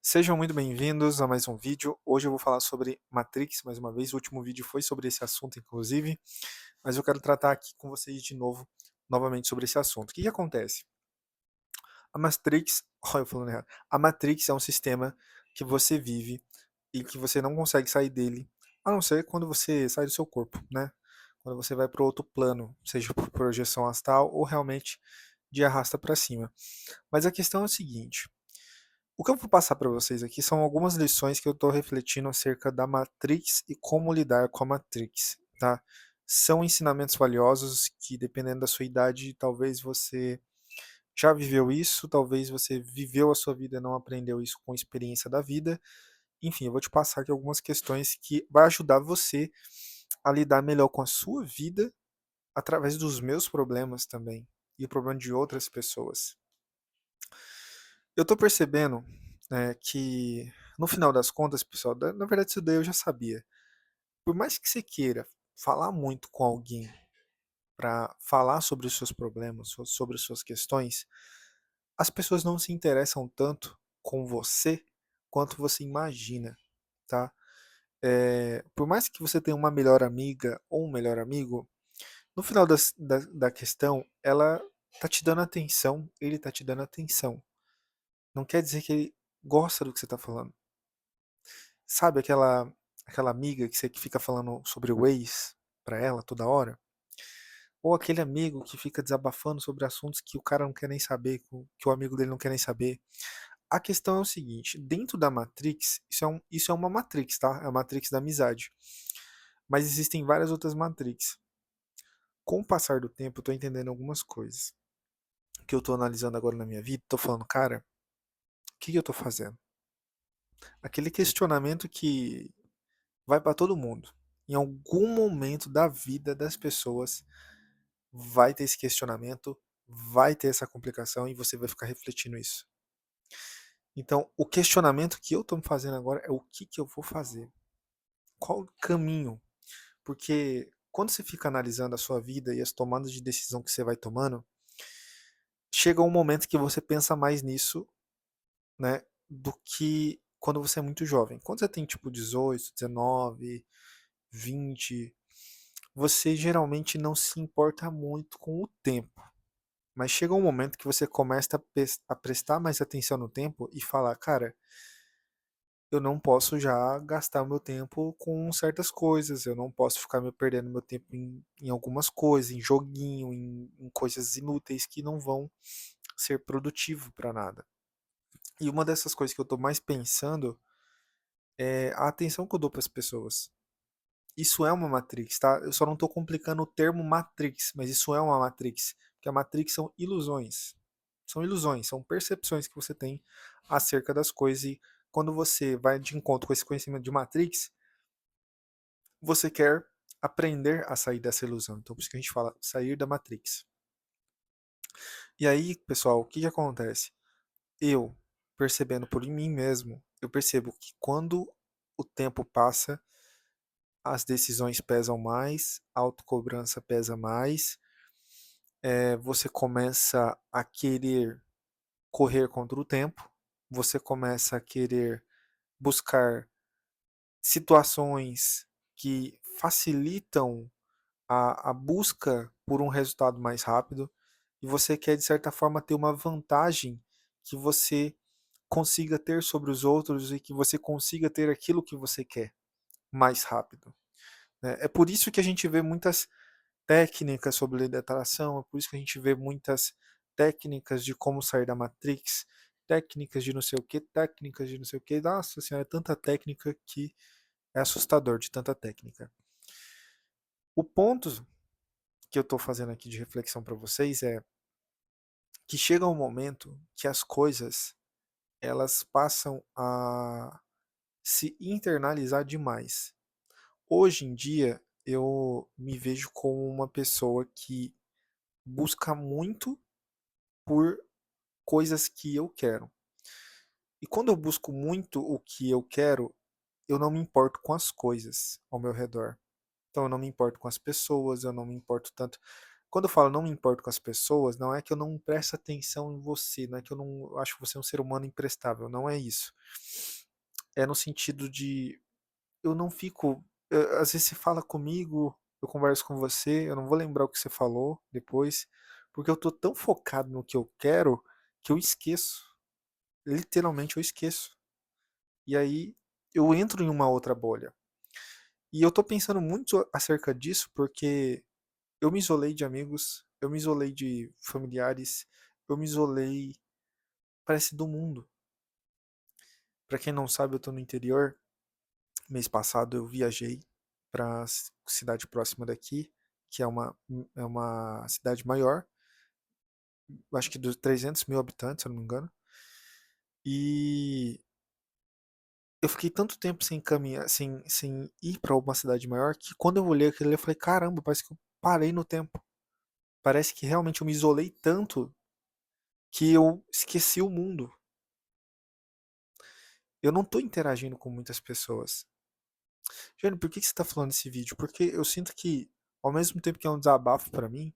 Sejam muito bem-vindos a mais um vídeo. Hoje eu vou falar sobre Matrix mais uma vez. O último vídeo foi sobre esse assunto, inclusive, mas eu quero tratar aqui com vocês de novo, novamente sobre esse assunto. O que que acontece? A Matrix, olha eu falando errado. A Matrix é um sistema que você vive e que você não consegue sair dele, a não ser quando você sai do seu corpo, né? Quando você vai para outro plano, seja por projeção astral ou realmente de arrasta para cima. Mas a questão é o seguinte: o que eu vou passar para vocês aqui são algumas lições que eu estou refletindo acerca da Matrix e como lidar com a Matrix, tá? São ensinamentos valiosos que, dependendo da sua idade, talvez você já viveu isso, talvez você viveu a sua vida e não aprendeu isso com a experiência da vida. Enfim, eu vou te passar aqui algumas questões que vai ajudar você a lidar melhor com a sua vida através dos meus problemas também e o problema de outras pessoas. Eu tô percebendo, que no final das contas, pessoal, na verdade isso daí eu já sabia. Por mais que você queira falar muito com alguém para falar sobre os seus problemas, sobre as suas questões, as pessoas não se interessam tanto com você quanto você imagina, tá? Por mais que você tenha uma melhor amiga ou um melhor amigo, no final da questão, ela tá te dando atenção, ele tá te dando atenção. Não quer dizer que ele gosta do que você tá falando. Sabe aquela amiga que você que fica falando sobre o ex pra ela toda hora? Ou aquele amigo que fica desabafando sobre assuntos que o cara não quer nem saber, que o amigo dele não quer nem saber. A questão é o seguinte, dentro da Matrix, isso é uma Matrix, tá? É a Matrix da amizade. Mas existem várias outras Matrix. Com o passar do tempo, eu tô entendendo algumas coisas. Que eu tô analisando agora na minha vida, tô falando, cara, o que eu tô fazendo? Aquele questionamento que vai para todo mundo. Em algum momento da vida das pessoas vai ter esse questionamento, vai ter essa complicação e você vai ficar refletindo isso. Então, o questionamento que eu estou me fazendo agora é o que eu vou fazer? Qual o caminho? Porque quando você fica analisando a sua vida e as tomadas de decisão que você vai tomando, chega um momento que você pensa mais nisso, né, do que quando você é muito jovem. Quando você tem tipo 18, 19, 20, você geralmente não se importa muito com o tempo. Mas chega um momento que você começa a prestar mais atenção no tempo e falar, cara, eu não posso já gastar meu tempo com certas coisas, eu não posso ficar me perdendo meu tempo em algumas coisas, em joguinho, em coisas inúteis que não vão ser produtivo para nada. E uma dessas coisas que eu tô mais pensando é a atenção que eu dou para as pessoas. Isso é uma matrix, tá? Eu só não tô complicando o termo matrix, mas isso é uma matrix, porque a matrix são ilusões. São ilusões, são percepções que você tem acerca das coisas e quando você vai de encontro com esse conhecimento de matrix, você quer aprender a sair dessa ilusão. Então por isso que a gente fala sair da matrix. E aí, pessoal, o que que acontece? Eu, percebendo por mim mesmo, eu percebo que quando o tempo passa, as decisões pesam mais, a autocobrança pesa mais, você começa a querer correr contra o tempo, você começa a querer buscar situações que facilitam a busca por um resultado mais rápido e você quer, de certa forma, ter uma vantagem que você consiga ter sobre os outros e que você consiga ter aquilo que você quer mais rápido, né? É por isso que a gente vê muitas técnicas sobre lei da atração, é por isso que a gente vê muitas técnicas de como sair da Matrix, técnicas de não sei o que, técnicas de não sei o que. Nossa senhora, é tanta técnica que é assustador de tanta técnica. O ponto que eu estou fazendo aqui de reflexão para vocês é que chega um momento que as coisas elas passam a se internalizar demais. Hoje em dia eu me vejo como uma pessoa que busca muito por coisas que eu quero. E quando eu busco muito o que eu não me importo com as coisas ao meu redor. Então eu não me importo com as pessoas, eu não me importo tanto. Quando eu falo não me importo com as pessoas, não é que eu não presto atenção em você, não é que eu não acho você um ser humano imprestável, não é isso. É no sentido de eu não fico. Às vezes você fala comigo, eu converso com você, eu não vou lembrar o que você falou depois, porque eu tô tão focado no que eu quero que eu esqueço. Literalmente eu esqueço. E aí eu entro em uma outra bolha. E eu tô pensando muito acerca disso porque eu me isolei de amigos, eu me isolei de familiares, eu me isolei, parece, do mundo. Pra quem não sabe, eu tô no interior. Mês passado eu viajei pra cidade próxima daqui, que é uma cidade maior, acho que dos 300 mil habitantes, se eu não me engano. E eu fiquei tanto tempo sem caminhar, sem ir pra uma cidade maior, que quando eu olhei aquilo ali, eu falei, caramba, parece que eu parei no tempo. Parece que realmente eu me isolei tanto que eu esqueci o mundo. Eu não tô interagindo com muitas pessoas. Jane, por que você tá falando desse vídeo? Porque eu sinto que, ao mesmo tempo que é um desabafo pra mim,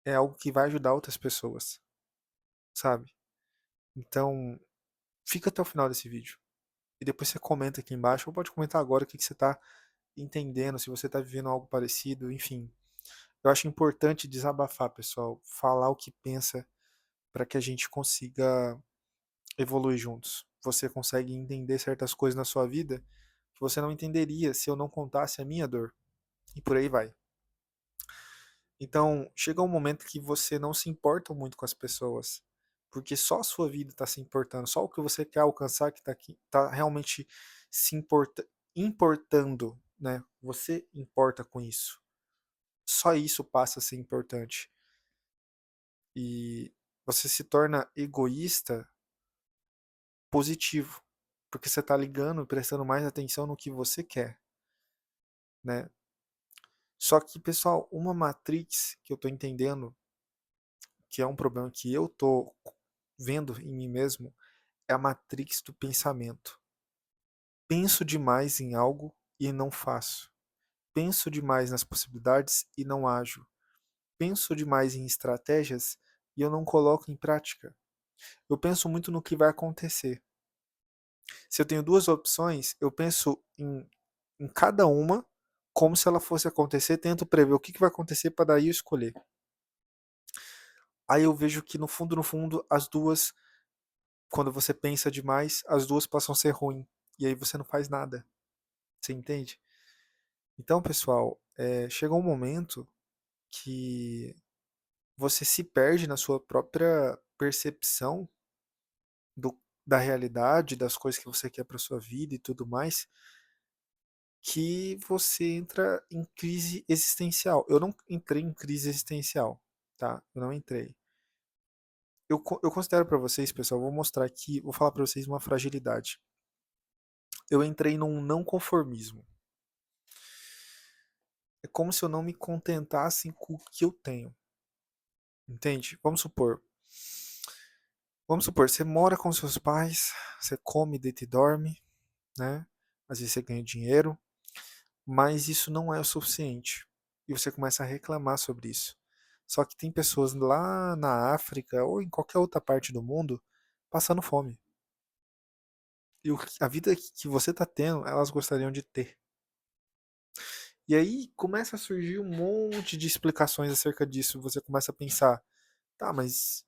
é algo que vai ajudar outras pessoas, sabe? Então, fica até o final desse vídeo. E depois você comenta aqui embaixo, ou pode comentar agora o que você tá entendendo, se você tá vivendo algo parecido, enfim. Eu acho importante desabafar, pessoal, falar o que pensa para que a gente consiga evoluir juntos. Você consegue entender certas coisas na sua vida que você não entenderia se eu não contasse a minha dor. E por aí vai. Então, chega um momento que você não se importa muito com as pessoas, porque só a sua vida está se importando, só o que você quer alcançar que está aqui, tá realmente importando, né? Você importa com isso. Só isso passa a ser importante. E você se torna egoísta positivo, porque você está ligando, prestando mais atenção no que você quer, né? Só que, pessoal, uma matrix que eu estou entendendo, que é um problema que eu tô vendo em mim mesmo, é a matrix do pensamento. Penso demais em algo e não faço. Penso demais nas possibilidades e não ajo. Penso demais em estratégias e eu não coloco em prática. Eu penso muito no que vai acontecer. Se eu tenho duas opções, eu penso em cada uma como se ela fosse acontecer, tento prever o que vai acontecer para daí eu escolher. Aí eu vejo que no fundo, as duas, quando você pensa demais, as duas passam a ser ruins. E aí você não faz nada. Você entende? Então, pessoal, chega um momento que você se perde na sua própria percepção da realidade, das coisas que você quer para sua vida e tudo mais, que você entra em crise existencial. Eu não entrei em crise existencial, tá? Eu não entrei. Eu considero para vocês, pessoal, vou mostrar aqui, vou falar para vocês uma fragilidade. Eu entrei num não conformismo. É como se eu não me contentasse com o que eu tenho. Entende? Vamos supor, você mora com seus pais, você come, deita e dorme, né? Às vezes você ganha dinheiro, mas isso não é o suficiente. E você começa a reclamar sobre isso. Só que tem pessoas lá na África ou em qualquer outra parte do mundo passando fome. E a vida que você está tendo, elas gostariam de ter. E aí começa a surgir um monte de explicações acerca disso. Você começa a pensar, tá, mas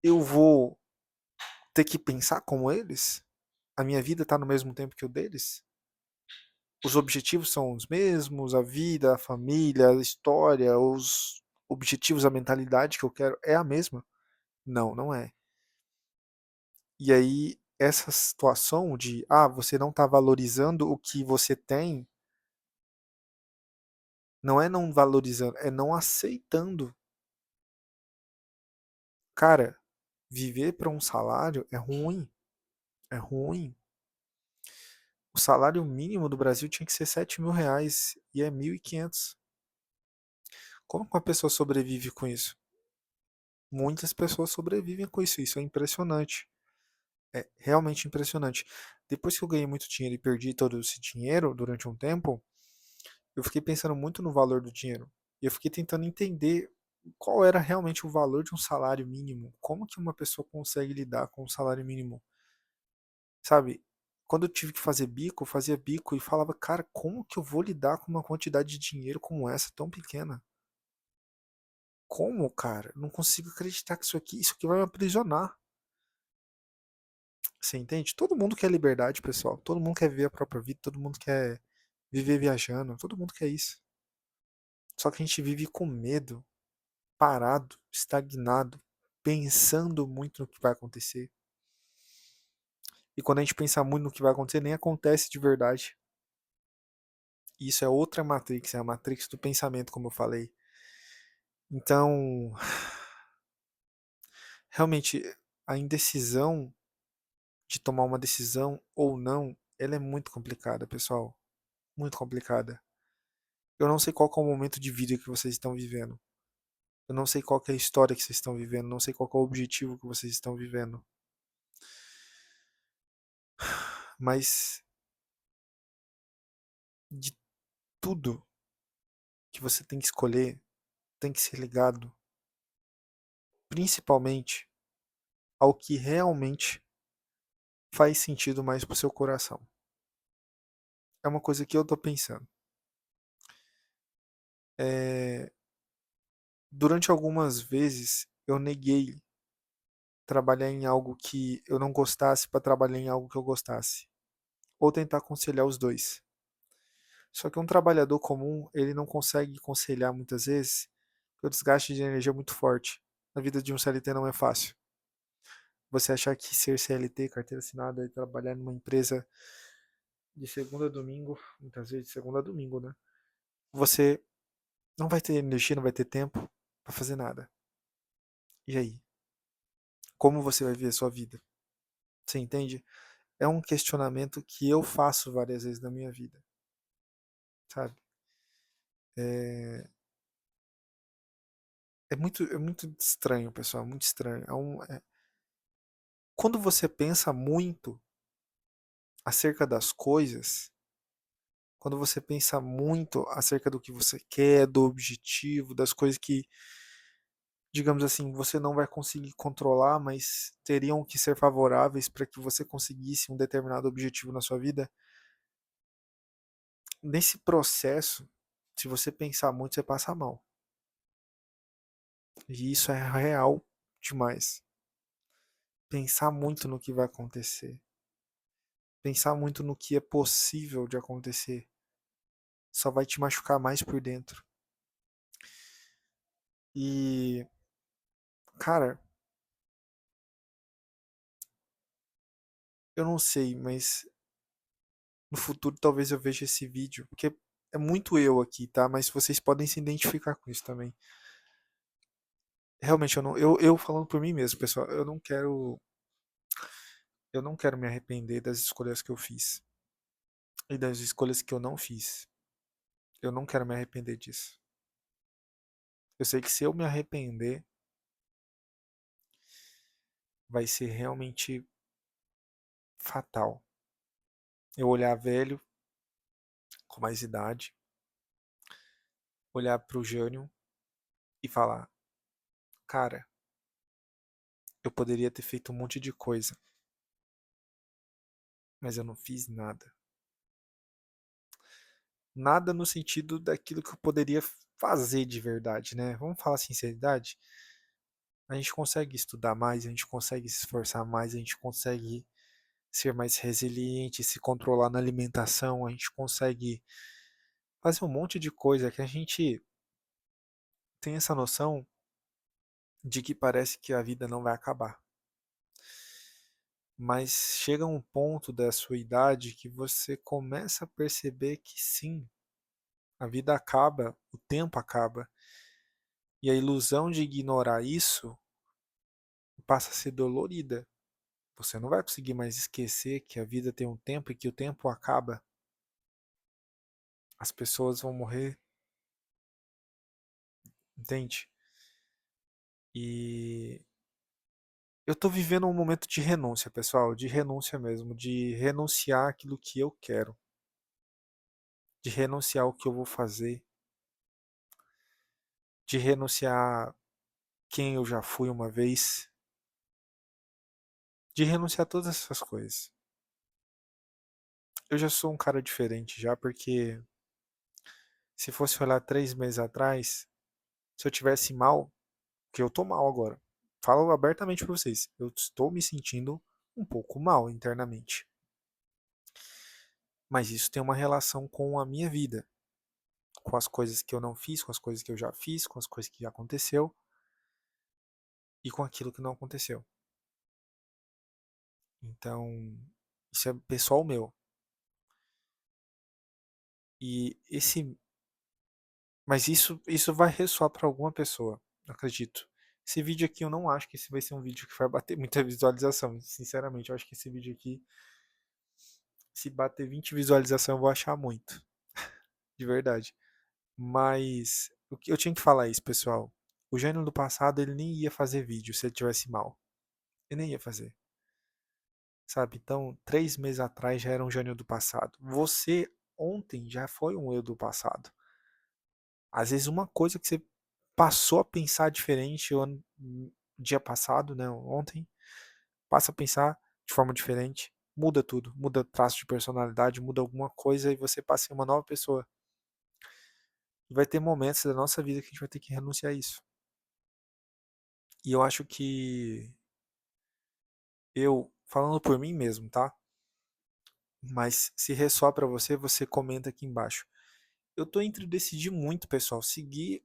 eu vou ter que pensar como eles? A minha vida está no mesmo tempo que o deles? Os objetivos são os mesmos? A vida, a família, a história, os objetivos, a mentalidade que eu quero é a mesma? Não, não é. E aí, essa situação de, você não está valorizando o que você tem, não é não valorizando, é não aceitando. Cara, viver para um salário é ruim. É ruim. O salário mínimo do Brasil tinha que ser R$ 7.000 e é 1.500. Como que uma pessoa sobrevive com isso? Muitas pessoas sobrevivem com isso. Isso é impressionante. É realmente impressionante. Depois que eu ganhei muito dinheiro e perdi todo esse dinheiro durante um tempo, eu fiquei pensando muito no valor do dinheiro. E eu fiquei tentando entender qual era realmente o valor de um salário mínimo. Como que uma pessoa consegue lidar com um salário mínimo? Sabe? Quando eu tive que fazer bico, eu fazia bico e falava, cara, como que eu vou lidar com uma quantidade de dinheiro como essa, tão pequena? Como, cara? Não consigo acreditar que isso aqui vai me aprisionar. Você entende? Todo mundo quer liberdade, pessoal. Todo mundo quer viver a própria vida, todo mundo quer viver viajando, todo mundo quer isso. Só que a gente vive com medo, parado, estagnado, pensando muito no que vai acontecer. E quando a gente pensa muito no que vai acontecer, nem acontece de verdade. E isso é outra Matrix, é a Matrix do pensamento, como eu falei. Então, realmente, a indecisão de tomar uma decisão ou não, ela é muito complicada, pessoal. Muito complicada. Eu não sei qual que é o momento de vida que vocês estão vivendo. Eu não sei qual que é a história que vocês estão vivendo. Não sei qual que é o objetivo que vocês estão vivendo. Mas de tudo que você tem que escolher, tem que ser ligado principalmente ao que realmente faz sentido mais pro seu coração. É uma coisa que eu tô pensando. É, durante algumas vezes eu neguei trabalhar em algo que eu não gostasse para trabalhar em algo que eu gostasse, ou tentar conciliar os dois. Só que um trabalhador comum, ele não consegue conciliar muitas vezes, porque o desgaste de energia é muito forte. A vida de um CLT não é fácil. Você achar que ser CLT, carteira assinada, e trabalhar numa empresa de segunda a domingo, muitas vezes de segunda a domingo, né? Você não vai ter energia, não vai ter tempo para fazer nada. E aí? Como você vai viver a sua vida? Você entende? É um questionamento que eu faço várias vezes na minha vida, sabe? É, é muito estranho, pessoal, muito estranho. Quando você pensa muito acerca das coisas, quando você pensa muito acerca do que você quer, do objetivo, das coisas que, digamos assim, você não vai conseguir controlar, mas teriam que ser favoráveis para que você conseguisse um determinado objetivo na sua vida, nesse processo, se você pensar muito, você passa mal. E isso é real demais. Pensar muito no que vai acontecer. Pensar muito no que é possível de acontecer. Só vai te machucar mais por dentro. E, cara, eu não sei, mas no futuro talvez eu veja esse vídeo. Porque é muito eu aqui, tá? Mas vocês podem se identificar com isso também. Realmente, eu não, eu falando por mim mesmo, pessoal, eu não quero me arrepender das escolhas que eu fiz e das escolhas que eu não fiz. Eu não quero me arrepender disso. Eu sei que se eu me arrepender, vai ser realmente fatal. Eu olhar velho, com mais idade, olhar pro Jânio e falar: cara, eu poderia ter feito um monte de coisa, mas eu não fiz nada. Nada no sentido daquilo que eu poderia fazer de verdade, né? Vamos falar sinceridade? A gente consegue estudar mais, a gente consegue se esforçar mais, a gente consegue ser mais resiliente, se controlar na alimentação, a gente consegue fazer um monte de coisa que a gente tem essa noção de que parece que a vida não vai acabar. Mas chega um ponto da sua idade que você começa a perceber que sim, a vida acaba, o tempo acaba. E a ilusão de ignorar isso passa a ser dolorida. Você não vai conseguir mais esquecer que a vida tem um tempo e que o tempo acaba. As pessoas vão morrer, entende? E eu tô vivendo um momento de renúncia, pessoal, de renúncia mesmo, de renunciar àquilo que eu quero, de renunciar ao que eu vou fazer, de renunciar quem eu já fui uma vez, de renunciar a todas essas coisas. Eu já sou um cara diferente já, porque se fosse olhar 3 meses atrás, se eu tivesse mal, que eu tô mal agora, falo abertamente pra vocês, eu estou me sentindo um pouco mal internamente. Mas isso tem uma relação com a minha vida, com as coisas que eu não fiz, com as coisas que eu já fiz, com as coisas que já aconteceu e com aquilo que não aconteceu. Então, isso é pessoal meu. E esse, mas isso vai ressoar para alguma pessoa, acredito. Esse vídeo aqui eu não acho que esse vai ser um vídeo que vai bater muita visualização, sinceramente, eu acho que esse vídeo aqui, se bater 20 visualizações, eu vou achar muito, de verdade. Mas o que eu tinha que falar isso, pessoal. O Jânio do passado, ele nem ia fazer vídeo se ele tivesse mal. Ele nem ia fazer. Sabe? Então, 3 meses atrás já era um Jânio do passado. Você ontem já foi um eu do passado. Às vezes uma coisa que você passou a pensar diferente dia passado, né, ontem, passa a pensar de forma diferente, muda tudo, muda traço de personalidade, muda alguma coisa e você passa a ser uma nova pessoa. E vai ter momentos da nossa vida que a gente vai ter que renunciar a isso. E eu acho que eu, falando por mim mesmo, tá? Mas se ressoar pra você, você comenta aqui embaixo. Eu tô entre decidir muito, pessoal, seguir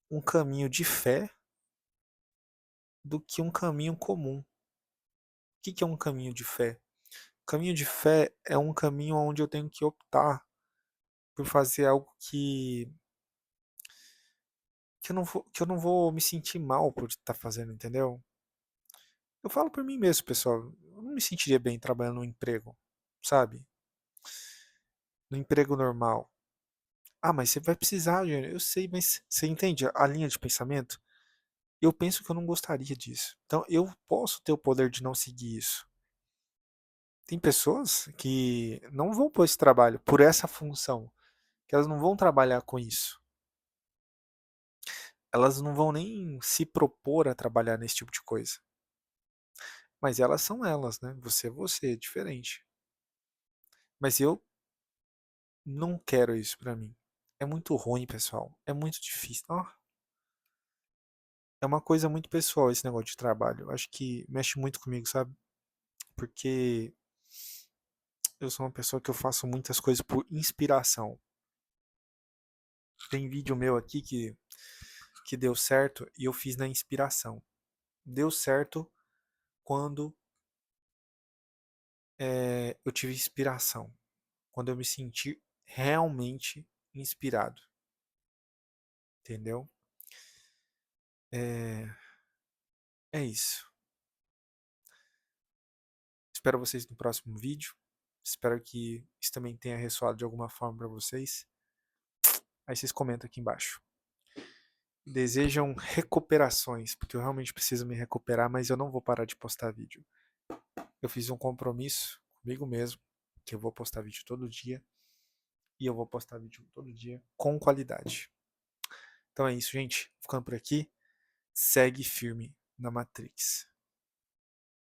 um caminho de fé do que um caminho comum. O que que é um caminho de fé? O caminho de fé é um caminho onde eu tenho que optar por fazer algo que eu não vou me sentir mal por estar fazendo, entendeu? Eu falo por mim mesmo, pessoal. Eu não me sentiria bem trabalhando num emprego, sabe? No emprego normal. Ah, mas você vai precisar, Júnior. Eu sei, mas você entende a linha de pensamento? Eu penso que eu não gostaria disso. Então eu posso ter o poder de não seguir isso. Tem pessoas que não vão por esse trabalho, por essa função, que elas não vão trabalhar com isso. Elas não vão nem se propor a trabalhar nesse tipo de coisa. Mas elas são elas, né? Você, é diferente. Mas eu não quero isso pra mim. É muito ruim, pessoal. É muito difícil. É uma coisa muito pessoal esse negócio de trabalho. Eu acho que mexe muito comigo, sabe? Porque eu sou uma pessoa que eu faço muitas coisas por inspiração. Tem vídeo meu aqui que deu certo e eu fiz na inspiração. Deu certo quando eu tive inspiração. Quando eu me senti realmente inspirado. Entendeu? É, é isso. Espero vocês no próximo vídeo. Espero que isso também tenha ressoado de alguma forma para vocês. Aí vocês comentam aqui embaixo. Desejam recuperações, porque eu realmente preciso me recuperar, mas eu não vou parar de postar vídeo. Eu fiz um compromisso comigo mesmo, que eu vou postar vídeo todo dia, e eu vou postar vídeo todo dia com qualidade. Então é isso, gente. Ficando por aqui, segue firme na Matrix.